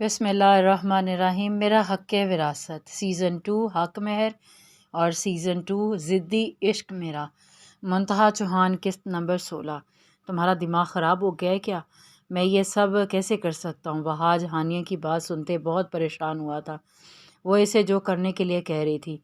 بسم اللہ الرحمن الرحیم۔ میرا حق وراثت سیزن 2 حق مہر اور سیزن 2 ضدی عشق میرا، منتہا چوہان قسط نمبر 16۔ تمہارا دماغ خراب ہو گیا ہے کیا؟ میں یہ سب کیسے کر سکتا ہوں؟ وہاج ہانیہ کی بات سنتے بہت پریشان ہوا تھا۔ وہ اسے جو کرنے کے لیے کہہ رہی تھی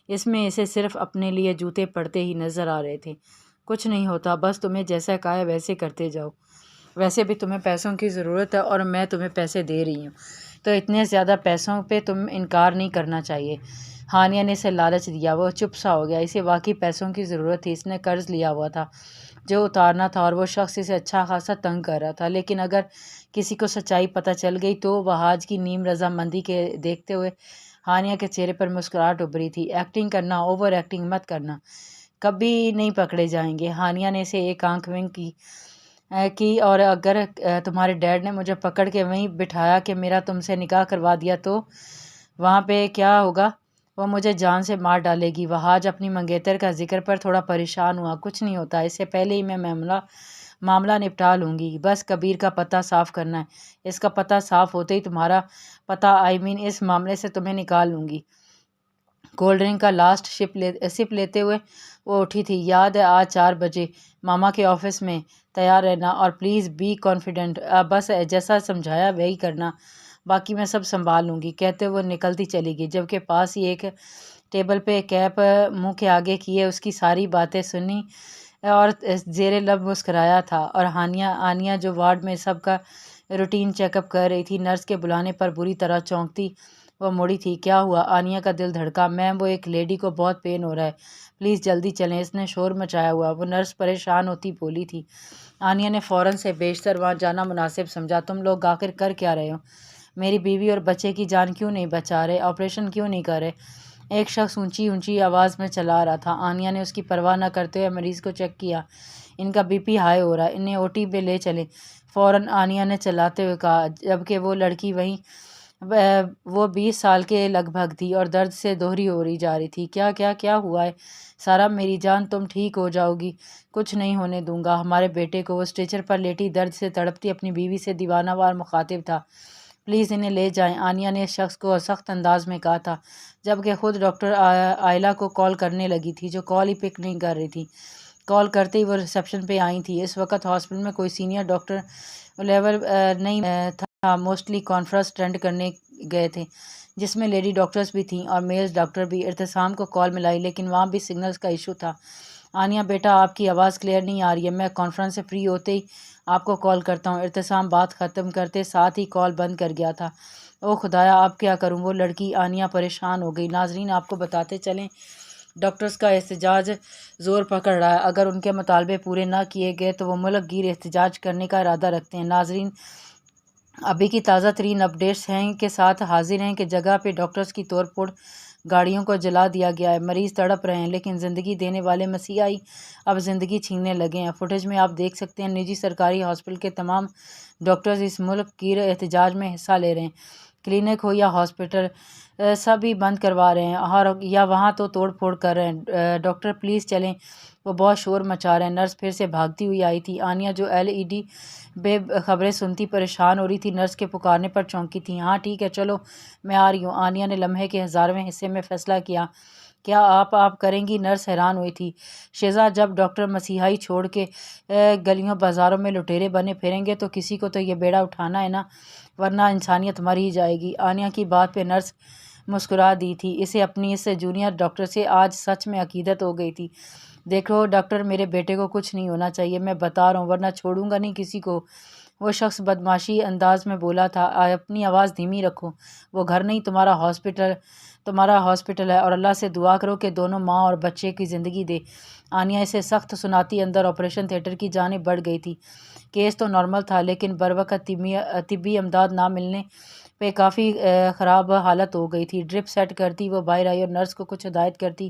اس میں اسے صرف اپنے لیے جوتے پڑتے ہی نظر آ رہے تھے۔ کچھ نہیں ہوتا، بس تمہیں جیسا کہا ہے ویسے کرتے جاؤ۔ ویسے بھی تمہیں پیسوں کی ضرورت ہے اور میں تمہیں پیسے دے رہی ہوں، تو اتنے زیادہ پیسوں پہ تم انکار نہیں کرنا چاہیے۔ ہانیہ نے اسے لالچ دیا۔ وہ چپ سا ہو گیا۔ اسے واقعی پیسوں کی ضرورت تھی۔ اس نے قرض لیا ہوا تھا جو اتارنا تھا اور وہ شخص اسے اچھا خاصا تنگ کر رہا تھا، لیکن اگر کسی کو سچائی پتہ چل گئی تو وہاج کی نیم رضامندی کے دیکھتے ہوئے ہانیہ کے چہرے پر مسکراہٹ ابھری تھی۔ ایکٹنگ کرنا، اوور ایکٹنگ مت کرنا، کبھی نہیں پکڑے جائیں گے۔ ہانیہ نے اسے ایک آنکھ ونک کی اور اگر تمہارے ڈیڈ نے مجھے پکڑ کے وہیں بٹھایا کہ میرا تم سے نکاح کروا دیا تو وہاں پہ کیا ہوگا؟ وہ مجھے جان سے مار ڈالے گی۔ وہاج اپنی منگیتر کا ذکر پر تھوڑا پریشان ہوا۔ کچھ نہیں ہوتا، اس سے پہلے ہی میں معاملہ نپٹا لوں گی۔ بس کبیر کا پتہ صاف کرنا ہے۔ اس کا پتہ صاف ہوتے ہی تمہارا پتہ اس معاملے سے تمہیں نکال لوں گی۔ کولڈ ڈرنک کا لاسٹ سپ لیتے ہوئے وہ اٹھی تھی۔ یاد ہے آج 4 بجے ماما کے آفس میں تیار رہنا اور پلیز بی کانفیڈنٹ۔ بس جیسا سمجھایا وہی کرنا، باقی میں سب سنبھال لوں گی، کہتے وہ نکلتی چلی گئی، جبکہ پاس ہی ایک ٹیبل پہ کیپ منہ کے آگے کیے اس کی ساری باتیں سنی اور زیر لب مسکرایا تھا۔ اور ہانیہ جو وارڈ میں سب کا روٹین چیک اپ کر رہی تھی، نرس کے بلانے پر بری طرح چونکتی وہ مڑی تھی۔ کیا ہوا؟ آنیہ کا دل دھڑکا۔ میم، وہ ایک لیڈی کو بہت پین ہو رہا ہے، پلیز جلدی چلیں، اس نے شور مچایا ہوا۔ وہ نرس پریشان ہوتی بولی تھی۔ آنیہ نے فوراً سے بیشتر وہاں جانا مناسب سمجھا۔ تم لوگ آخر کر کیا رہے ہو؟ میری بیوی اور بچے کی جان کیوں نہیں بچا رہے؟ آپریشن کیوں نہیں کر رہے؟ ایک شخص اونچی آواز میں چلا رہا تھا۔ آنیہ نے اس کی پرواہ نہ کرتے ہوئے مریض کو چیک کیا۔ ان کا بی پی ہائی ہو رہا ہے، انہیں او ٹی پہ لے چلیں، فوراً آنیہ نے چلاتے ہوئے کہا، جبکہ وہ لڑکی وہ 20 سال کے لگ بھگ تھی اور درد سے دوہری ہو رہی جا رہی تھی۔ کیا ہوا ہے سارا؟ میری جان، تم ٹھیک ہو جاؤ گی، کچھ نہیں ہونے دوں گا ہمارے بیٹے کو۔ وہ اسٹریچر پر لیٹی درد سے تڑپتی اپنی بیوی سے دیوانہ وار مخاطب تھا۔ پلیز انہیں لے جائیں، آنیہ نے اس شخص کو سخت انداز میں کہا تھا، جبکہ خود ڈاکٹر آئلہ کو کال کرنے لگی تھی جو کال ہی پک نہیں کر رہی تھی۔ کال کرتے ہی وہ ریسیپشن پہ آئی تھی۔ اس وقت ہاسپٹل میں کوئی سینئر ڈاکٹر لیول نہیں تھا، موسٹلی کانفرنس اٹینڈ کرنے گئے تھے، جس میں لیڈی ڈاکٹرز بھی تھیں اور میلز ڈاکٹر بھی۔ ارتسام کو کال ملائی لیکن وہاں بھی سگنلز کا ایشو تھا۔ آنیہ بیٹا، آپ کی آواز کلیئر نہیں آ رہی ہے، میں کانفرنس سے فری ہوتے ہی آپ کو کال کرتا ہوں۔ ارتسام بات ختم کرتے ساتھ ہی کال بند کر گیا تھا۔ او خدایا، اب کیا کروں؟ وہ لڑکی آنیہ پریشان ہو گئی۔ ناظرین، آپ کو بتاتے چلیں، ڈاکٹرز کا احتجاج زور پکڑ رہا ہے۔ اگر ان کے مطالبے پورے نہ کیے گئے تو وہ ملک گیر احتجاج کرنے کا ارادہ رکھتے ہیں۔ ناظرین، ابھی کی تازہ ترین اپڈیٹس کے ساتھ حاضر ہیں کہ جگہ پہ ڈاکٹرز کی توڑ پھوڑ، گاڑیوں کو جلا دیا گیا ہے، مریض تڑپ رہے ہیں، لیکن زندگی دینے والے مسیحائی اب زندگی چھیننے لگے ہیں۔ فوٹیج میں آپ دیکھ سکتے ہیں نجی سرکاری ہاسپٹل کے تمام ڈاکٹرز اس ملک گیر احتجاج میں حصہ لے رہے ہیں۔ کلینک ہو یا ہاسپٹل، سب ہی بند کروا رہے ہیں یا وہاں تو توڑ پھوڑ کر رہے ہیں۔ ڈاکٹر پلیز چلیں، وہ بہت شور مچا رہے ہیں۔ نرس پھر سے بھاگتی ہوئی آئی تھی۔ آنیہ جو LED بے خبریں سنتی پریشان ہو رہی تھی، نرس کے پکارنے پر چونکی تھی۔ ہاں ٹھیک ہے، چلو میں آ رہی ہوں۔ آنیہ نے لمحے کے 1000ویں حصے میں فیصلہ کیا۔ کیا آپ کریں گی؟ نرس حیران ہوئی تھی۔ شیزا، جب ڈاکٹر مسیحائی چھوڑ کے گلیوں بازاروں میں لٹیرے بنے پھریں گے تو کسی کو تو یہ بیڑا اٹھانا ہے نا، ورنہ انسانیت مر ہی جائے گی۔ آنیہ کی بات پہ نرس مسکرا دی تھی۔ اسے اپنی اس جونیئر ڈاکٹر سے آج سچ میں عقیدت ہو گئی تھی۔ دیکھو ڈاکٹر، میرے بیٹے کو کچھ نہیں ہونا چاہیے، میں بتا رہا ہوں، ورنہ چھوڑوں گا نہیں کسی کو، وہ شخص بدمعاشی انداز میں بولا تھا۔ اپنی آواز دھیمی رکھو، وہ گھر نہیں تمہارا ہاسپٹل ہے، اور اللہ سے دعا کرو کہ دونوں ماں اور بچے کی زندگی دے۔ آنیہ اسے سخت سناتی اندر آپریشن تھیٹر کی جانب بڑھ گئی تھی۔ کیس تو نارمل تھا، لیکن بروقت طبی امداد نہ ملنے پہ کافی خراب حالت ہو گئی تھی۔ ڈرپ سیٹ کرتی وہ باہر آئی اور نرس کو کچھ ہدایت کرتی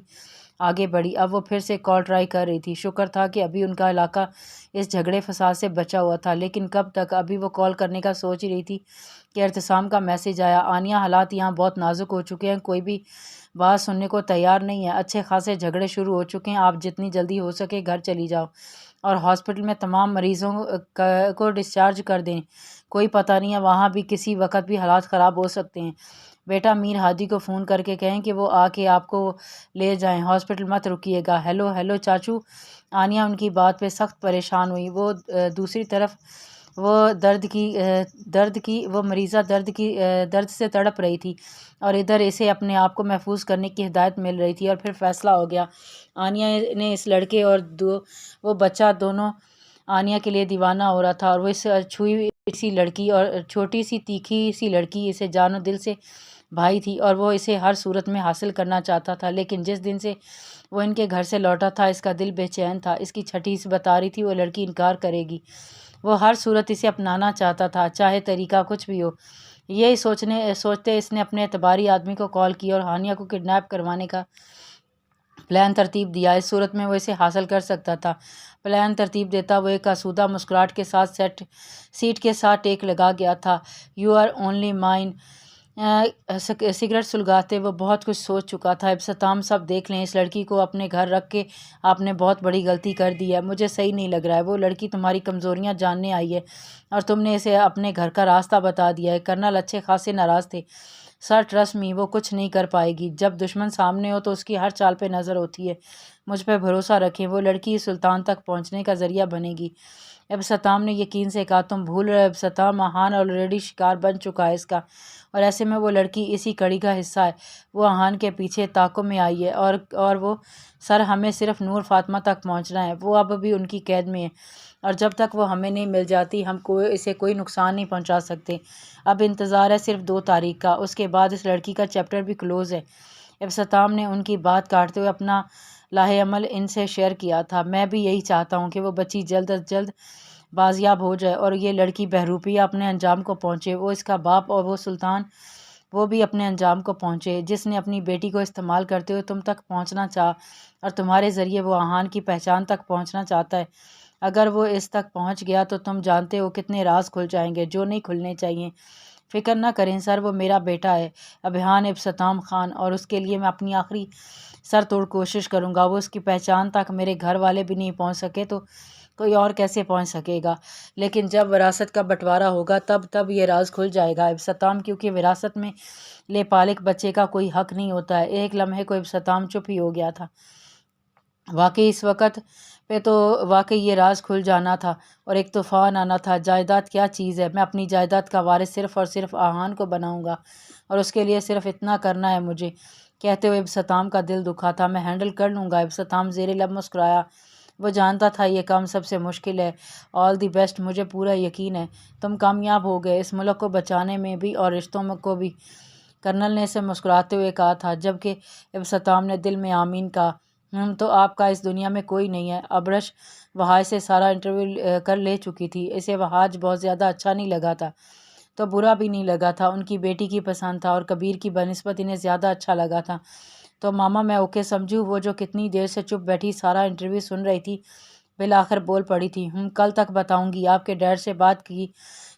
آگے بڑھی۔ اب وہ پھر سے کال ٹرائی کر رہی تھی۔ شکر تھا کہ ابھی ان کا علاقہ اس جھگڑے فساد سے بچا ہوا تھا، لیکن کب تک؟ ابھی وہ کال کرنے کا سوچ ہی رہی تھی کہ ارتسام کا میسج آیا۔ آنیہ، حالات یہاں بہت نازک ہو چکے ہیں، کوئی بھی بات سننے کو تیار نہیں ہے، اچھے خاصے جھگڑے شروع ہو چکے ہیں، آپ جتنی جلدی ہو سکے گھر چلی جاؤ اور ہاسپٹل میں تمام مریضوں کو ڈسچارج کر دیں، کوئی پتہ نہیں ہے، وہاں بھی کسی وقت بھی حالات خراب ہو سکتے ہیں۔ بیٹا میر ہادی کو فون کر کے کہیں کہ وہ آ کے آپ کو لے جائیں، ہاسپٹل مت رکیے گا۔ ہیلو ہیلو چاچو۔ آنیہ ان کی بات پہ سخت پریشان ہوئی۔ وہ دوسری طرف وہ درد کی وہ مریضہ درد سے تڑپ رہی تھی، اور ادھر اسے اپنے آپ کو محفوظ کرنے کی ہدایت مل رہی تھی۔ اور پھر فیصلہ ہو گیا۔ آنیہ نے اس لڑکے اور وہ بچہ دونوں آنیہ کے لیے دیوانہ ہو رہا تھا، اور وہ اس چھوئی ہوئی سی لڑکی اور چھوٹی سی تیکھی سی لڑکی اسے جان و دل سے بھائی تھی، اور وہ اسے ہر صورت میں حاصل کرنا چاہتا تھا۔ لیکن جس دن سے وہ ان کے گھر سے لوٹا تھا، اس کا دل بے چین تھا۔ اس کی چھٹی سے بتا رہی تھی وہ لڑکی انکار کرے گی۔ وہ ہر صورت اسے اپنانا چاہتا تھا، چاہے طریقہ کچھ بھی ہو۔ یہی سوچتے اس نے اپنے اعتباری آدمی کو کال کی اور ہانیہ کو کڈنیپ کروانے کا پلان ترتیب دیا۔ اس صورت میں وہ اسے حاصل کر سکتا تھا۔ پلان ترتیب دیتا وہ ایک آسودہ مسکراہٹ کے ساتھ سیٹ کے ساتھ ٹیک لگا گیا تھا۔ You are only mine. Cigarette سلگاتے وہ بہت کچھ سوچ چکا تھا۔ ابتسام سب دیکھ لیں، اس لڑکی کو اپنے گھر رکھ کے آپ نے بہت بڑی غلطی کر دی ہے۔ مجھے صحیح نہیں لگ رہا ہے۔ وہ لڑکی تمہاری کمزوریاں جاننے آئی ہے اور تم نے اسے اپنے گھر کا راستہ بتا دیا ہے۔ کرنل اچھے خاصے ناراض تھے۔ سر ٹرسٹ می، وہ کچھ نہیں کر پائے گی۔ جب دشمن سامنے ہو تو اس کی ہر چال پہ نظر ہوتی ہے۔ مجھ پہ بھروسہ رکھیں، وہ لڑکی سلطان تک پہنچنے کا ذریعہ بنے گی۔ ابتسام نے یقین سے کہا، تم بھول رہے ہو ابتسام، آہان آلریڈی شکار بن چکا ہے اس کا، اور ایسے میں وہ لڑکی اسی کڑی کا حصہ ہے۔ وہ آہان کے پیچھے طاقوں میں آئی ہے، اور وہ سر ہمیں صرف نور فاطمہ تک پہنچنا ہے۔ وہ اب بھی ان کی قید میں ہے، اور جب تک وہ ہمیں نہیں مل جاتی ہم اسے کوئی نقصان نہیں پہنچا سکتے۔ اب انتظار ہے صرف 2 تاریخ کا، اس کے بعد اس لڑکی کا چیپٹر بھی کلوز ہے۔ ابتسام نے ان کی بات کاٹتے ہوئے اپنا لاہ عمل ان سے شیئر کیا تھا۔ میں بھی یہی چاہتا ہوں کہ وہ بچی جلد از جلد بازیاب ہو جائے اور یہ لڑکی بہروپیہ اپنے انجام کو پہنچے۔ وہ اس کا باپ اور وہ سلطان، وہ بھی اپنے انجام کو پہنچے، جس نے اپنی بیٹی کو استعمال کرتے ہوئے تم تک پہنچنا چاہا اور تمہارے ذریعے وہ آہان کی پہچان تک پہنچنا چاہتا ہے۔ اگر وہ اس تک پہنچ گیا تو تم جانتے ہو کتنے راز کھل جائیں گے جو نہیں کھلنے چاہیے۔ فکر نہ کریں سر، وہ میرا بیٹا ہے، ابھیان ابتسام خان، اور اس کے لیے میں اپنی آخری سر توڑ کوشش کروں گا۔ وہ اس کی پہچان تک میرے گھر والے بھی نہیں پہنچ سکے تو کوئی اور کیسے پہنچ سکے گا؟ لیکن جب وراثت کا بٹوارا ہوگا تب یہ راز کھل جائے گا ابتسام، کیونکہ وراثت میں لے بچے کا کوئی حق نہیں ہوتا ہے۔ ایک لمحے کو ابتسام چپ ہی ہو گیا تھا۔ واقعی اس وقت پہ تو واقعی یہ راز کھل جانا تھا اور ایک طوفان آنا تھا۔ جائیداد کیا چیز ہے؟ میں اپنی جائیداد کا وارث صرف اور صرف آہان کو بناؤں گا، اور اس کے لیے صرف اتنا کرنا ہے مجھے۔ کہتے ہوئے ابتسام کا دل دکھا تھا۔ میں ہینڈل کر لوں گا، ابتسام زیر لب مسکرایا۔ وہ جانتا تھا یہ کام سب سے مشکل ہے۔ آل دی بیسٹ، مجھے پورا یقین ہے تم کامیاب ہو گئے، اس ملک کو بچانے میں بھی اور رشتوں کو بھی، کرنل نے اسے مسکراتے ہوئے کہا تھا، جبکہ ابتسام نے دل میں آمین کہا۔ تو آپ کا اس دنیا میں کوئی نہیں ہے۔ ابرش وحاج سے سارا انٹرویو کر لے چکی تھی۔ اسے وحاج بہت زیادہ اچھا نہیں لگا تھا تو برا بھی نہیں لگا تھا۔ ان کی بیٹی کی پسند تھا اور کبیر کی بنسبت انہیں زیادہ اچھا لگا تھا۔ تو ماما میں اوکے سمجھوں؟ وہ جو کتنی دیر سے چپ بیٹھی سارا انٹرویو سن رہی تھی بالآخر بول پڑی تھی۔ کل تک بتاؤں گی، آپ کے ڈیڈ سے بات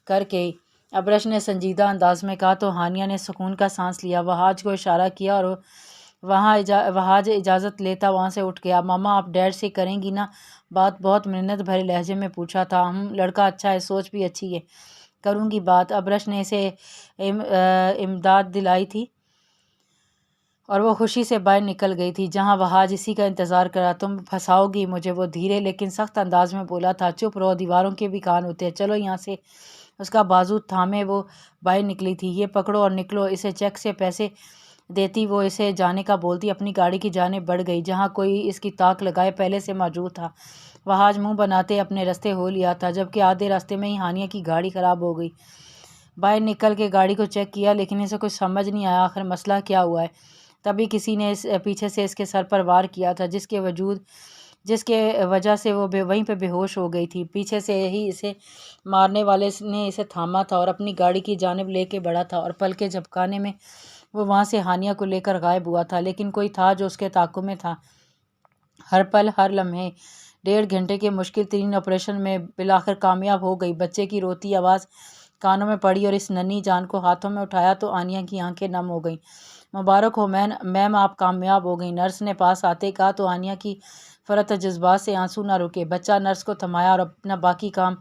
کر کے، ابرش نے سنجیدہ انداز میں کہا۔ تو ہانیہ نے سکون کا سانس لیا، وحاج کو اشارہ کیا اور وحاج اجازت لیتا وہاں سے اٹھ گیا۔ ماما آپ ڈیڈ سے کریں گی نا بات؟ بہت منت بھرے لہجے میں پوچھا تھا۔ لڑکا اچھا ہے، سوچ بھی اچھی ہے، کروں گی بات۔ ابرش نے اسے امداد دلائی تھی اور وہ خوشی سے باہر نکل گئی تھی جہاں وحاج اسی کا انتظار کرا۔ تم پھنساؤ گی مجھے؟ وہ دھیرے لیکن سخت انداز میں بولا تھا۔ چپ رہو، دیواروں کے بھی کان ہوتے ہیں، چلو یہاں سے۔ اس کا بازو تھامے وہ باہر نکلی تھی۔ یہ پکڑو اور نکلو۔ اسے چیک سے پیسے دیتی وہ اسے جانے کا بولتی اپنی گاڑی کی جانب بڑھ گئی جہاں کوئی اس کی تاک لگائے پہلے سے موجود تھا۔ وحاج منہ بناتے اپنے رستے ہو لیا تھا، جبکہ آدھے راستے میں ہی ہانیہ کی گاڑی خراب ہو گئی۔ باہر نکل کے گاڑی کو چیک کیا لیکن اسے کچھ سمجھ نہیں آیا آخر مسئلہ کیا ہوا ہے۔ تبھی کسی نے پیچھے سے اس کے سر پر وار کیا تھا جس کے وجہ سے وہ وہیں پہ بے ہوش ہو گئی تھی۔ پیچھے سے ہی اسے مارنے والے نے اسے تھاما تھا اور اپنی گاڑی کی جانب لے کے بڑھا تھا، اور پل کے جھپکانے میں وہ وہاں سے ہانیہ کو لے کر غائب ہوا تھا۔ لیکن کوئی تھا جو اس کے تعاقب میں تھا، ہر پل ہر لمحے۔ 1.5 گھنٹے کے مشکل ترین آپریشن میں بالآخر کامیاب ہو گئی۔ بچے کی روتی آواز کانوں میں پڑی اور اس ننھی جان کو ہاتھوں میں اٹھایا تو آنیہ کی آنکھیں نم ہو گئیں۔ مبارک ہو میم، آپ کامیاب ہو گئیں، نرس نے پاس آتے کہا تو آنیہ کی فرط جذبات سے آنسو نہ رکے۔ بچہ نرس کو تھمایا اور اپنا باقی کام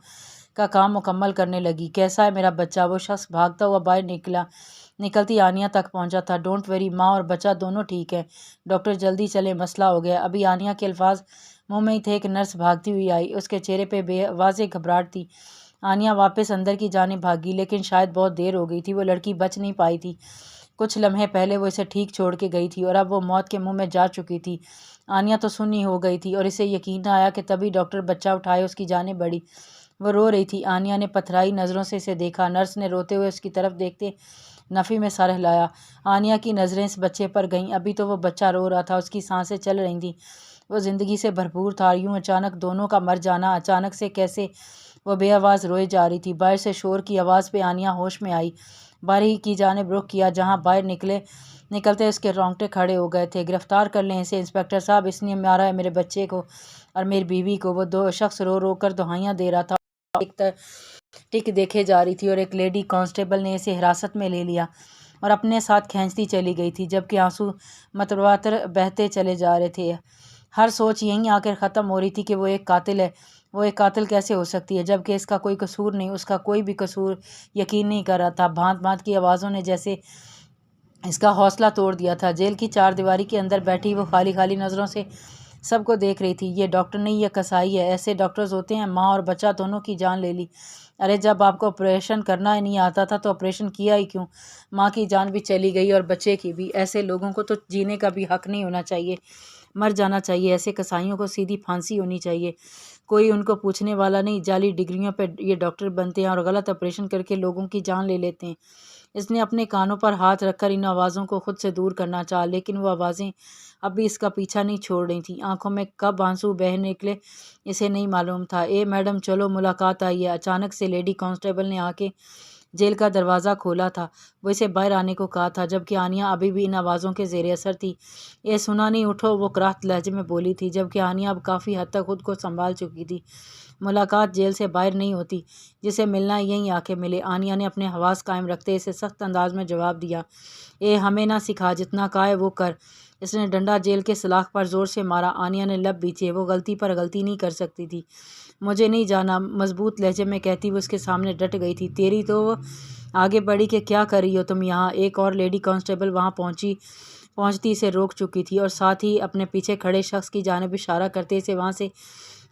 کا کام مکمل کرنے لگی۔ کیسا ہے میرا بچہ؟ وہ شخص بھاگتا ہوا باہر نکلتی آنیہ تک پہنچا تھا۔ ڈونٹ ویری، ماں اور بچہ دونوں ٹھیک ہے۔ ڈاکٹر جلدی چلے، مسئلہ ہو گیا۔ ابھی آنیہ کے الفاظ منہ میں ہی تھے کہ نرس بھاگتی ہوئی آئی۔ اس کے چہرے پہ بے واضح گھبراہٹ تھی۔ آنیہ واپس اندر کی جانب بھاگی، لیکن شاید بہت دیر ہو گئی تھی۔ وہ لڑکی بچ نہیں پائی تھی۔ کچھ لمحے پہلے وہ اسے ٹھیک چھوڑ کے گئی تھی اور اب وہ موت کے منہ میں جا چکی تھی۔ آنیہ تو سنی ہو گئی تھی اور اسے یقین نہ آیا کہ تبھی ڈاکٹر بچہ اٹھائے اس کی جانب بڑھی۔ وہ رو رہی تھی۔ آنیہ نے پتھرائی نظروں سے اسے دیکھا۔ نرس نے روتے ہوئے اس کی طرف دیکھتے نفی میں سر ہلایا۔ آنیہ کی نظریں اس بچے پر گئیں۔ ابھی تو وہ بچہ رو رہا تھا، اس کی سانسیں چل رہی تھیں، وہ زندگی سے بھرپور تھا، اور یوں اچانک دونوں کا مر جانا، اچانک سے کیسے؟ وہ بے آواز روئے جا رہی تھی۔ باہر سے شور کی آواز پہ آنیہ ہوش میں آئی، باہر کی جانب رخ کیا جہاں باہر نکلتے اس کے رونگٹے کھڑے ہو گئے تھے۔ گرفتار کر لیں اسے انسپکٹر صاحب، اس نے مارا ہے میرے بچے کو اور میری بیوی کو۔ وہ دو شخص رو رو کر دہائیاں دے رہا تھا، ایک ٹک دیکھے جا رہی تھی، اور ایک لیڈی کانسٹیبل نے اسے حراست میں لے لیا اور اپنے ساتھ کھینچتی چلی گئی تھی، جبکہ آنسو متواتر بہتے چلے جا رہے تھے۔ ہر سوچ یہیں آ کر ختم ہو رہی تھی کہ وہ ایک قاتل ہے۔ وہ ایک قاتل کیسے ہو سکتی ہے جبکہ اس کا کوئی قصور نہیں؟ اس کا کوئی بھی قصور یقین نہیں کر رہا تھا۔ بھانت بھانت کی آوازوں نے جیسے اس کا حوصلہ توڑ دیا تھا۔ جیل کی چار دیواری کے اندر بیٹھی وہ خالی خالی نظروں سے سب کو دیکھ رہی تھی۔ یہ ڈاکٹر نہیں، یہ قصائی ہے۔ ایسے ڈاکٹرز ہوتے ہیں؟ ماں اور بچہ دونوں کی جان لے لی۔ ارے جب آپ کو آپریشن کرنا ہی نہیں آتا تھا تو آپریشن کیا ہی کیوں؟ ماں کی جان بھی چلی گئی اور بچے کی بھی۔ ایسے لوگوں کو تو جینے کا بھی حق نہیں ہونا چاہیے، مر جانا چاہیے۔ ایسے قصائیوں کو سیدھی پھانسی ہونی چاہیے۔ کوئی ان کو پوچھنے والا نہیں۔ جعلی ڈگریوں پہ یہ ڈاکٹر بنتے ہیں اور غلط آپریشن کر کے لوگوں کی جان لے لیتے ہیں۔ اس نے اپنے کانوں پر ہاتھ رکھ کر ان آوازوں کو خود سے دور کرنا چاہا، لیکن وہ آوازیں اب بھی اس کا پیچھا نہیں چھوڑ رہی تھیں۔ آنکھوں میں کب آنسو بہہ نکلے اسے نہیں معلوم تھا۔ اے میڈم چلو، ملاقات آئی ہے۔ اچانک سے لیڈی کانسٹیبل نے آ کے جیل کا دروازہ کھولا تھا۔ وہ اسے باہر آنے کو کہا تھا، جبکہ آنیہ ابھی بھی ان آوازوں کے زیر اثر تھی۔ اے سنا نہیں، اٹھو، وہ کراہت لہجے میں بولی تھی، جبکہ آنیہ اب کافی حد تک خود کو سنبھال چکی تھی۔ ملاقات جیل سے باہر نہیں ہوتی، جسے ملنا یہیں آ کے ملے۔ آنیہ نے اپنے حواس قائم رکھتے اسے سخت انداز میں جواب دیا۔ اے ہمیں نہ سکھا، جتنا کہا ہے وہ کر۔ اس نے ڈنڈا جیل کے سلاخ پر زور سے مارا۔ آنیہ نے لب بیچے، وہ غلطی پر غلطی نہیں کر سکتی تھی۔ مجھے نہیں جانا، مضبوط لہجے میں کہتی وہ اس کے سامنے ڈٹ گئی تھی۔ تیری تو وہ آگے بڑھی کہ کیا کر رہی ہو تم یہاں؟ ایک اور لیڈی کانسٹیبل وہاں پہنچتی اسے روک چکی تھی اور ساتھ ہی اپنے پیچھے کھڑے شخص کی جانب اشارہ کرتے اسے وہاں سے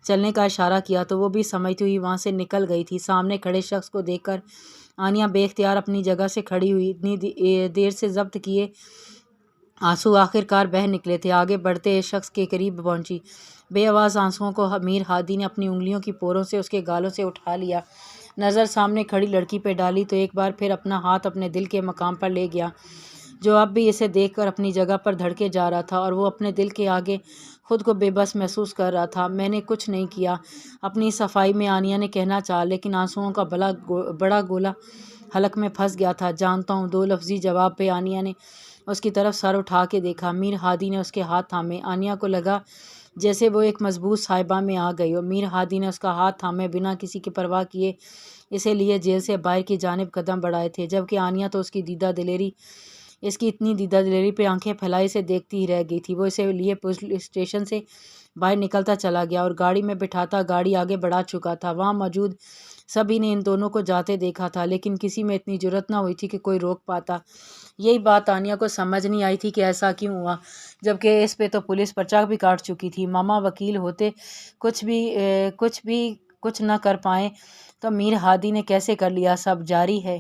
چلنے کا اشارہ کیا، تو وہ بھی سمجھتی ہوئی وہاں سے نکل گئی تھی۔ سامنے کھڑے شخص کو دیکھ کر آنیہ بے اختیار اپنی جگہ سے کھڑی ہوئی۔ اتنی دیر سے ضبط کیے آنسو آخر کار بہہ نکلے تھے۔ آگے بڑھتے اس شخص کے قریب پہنچی۔ بے آواز آنسوؤں کو میر ہادی نے اپنی انگلیوں کی پوروں سے اس کے گالوں سے اٹھا لیا، نظر سامنے کھڑی لڑکی پہ ڈالی، تو ایک بار پھر اپنا ہاتھ اپنے دل کے مقام پر لے گیا، جو اب بھی اسے دیکھ کر اپنی جگہ پر دھڑکے جا رہا تھا، اور وہ اپنے دل کے آگے خود کو بے بس محسوس کر رہا تھا۔ میں نے کچھ نہیں کیا، اپنی صفائی میں آنیہ نے کہنا چاہا، لیکن آنسوؤں کا بڑا گولا حلق میں پھنس گیا تھا۔ جانتا ہوں، دو لفظی جواب پہ آنیہ نے اس کی طرف سر اٹھا کے دیکھا۔ میر ہادی نے اس کے ہاتھ تھامے۔ آنیہ کو لگا جیسے وہ ایک مضبوط سائبہ میں آ گئی ہو۔ میر ہادی نے اس کا ہاتھ تھامے بنا کسی کی پرواہ کیے اسے لیے جیل سے باہر کی جانب قدم بڑھائے تھے، جبکہ آنیہ تو اس کی اتنی دیدہ دلیری پہ آنکھیں پھیلائے اسے دیکھتی ہی رہ گئی تھی۔ وہ اسے لیے پولیس اسٹیشن سے باہر نکلتا چلا گیا اور گاڑی میں بٹھاتا گاڑی آگے بڑھا چکا تھا۔ وہاں موجود سبھی نے ان دونوں کو جاتے دیکھا تھا، لیکن کسی میں اتنی جرأت نہ ہوئی تھی کہ کوئی روک پاتا۔ یہی بات آنیہ کو سمجھ نہیں آئی تھی کہ ایسا کیوں ہوا، جبکہ اس پہ تو پولیس پرچہ بھی کاٹ چکی تھی۔ ماما وکیل ہوتے کچھ نہ کر پائیں تو میر ہادی نے کیسے کر لیا؟ سب جاری ہے۔